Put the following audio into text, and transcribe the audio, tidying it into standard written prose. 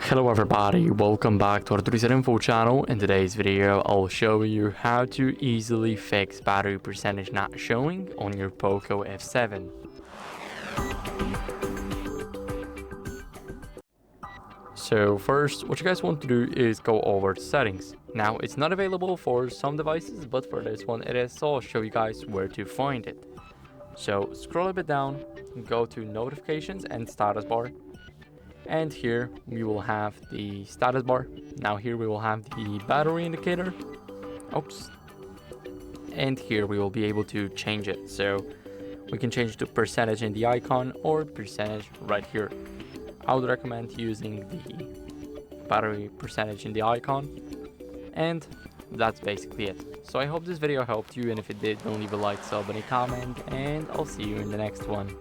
Hello everybody, welcome back to HardReset.Info channel. In today's video, I'll show you how to easily fix battery percentage not showing on your POCO F7. So first, what you guys want to do is go over to settings. Now, it's not available for some devices, but for this one it is, so I'll show you guys where to find it. So scroll a bit down, go to notifications and status bar. And here we will have the status bar. Now here we will have the battery indicator. Oops. And here we will be able to change it. So we can change to percentage in the icon or percentage right here. I would recommend using the battery percentage in the icon. And that's basically it. So I hope this video helped you, and if it did, don't leave a like, sub, and a comment, and I'll see you in the next one.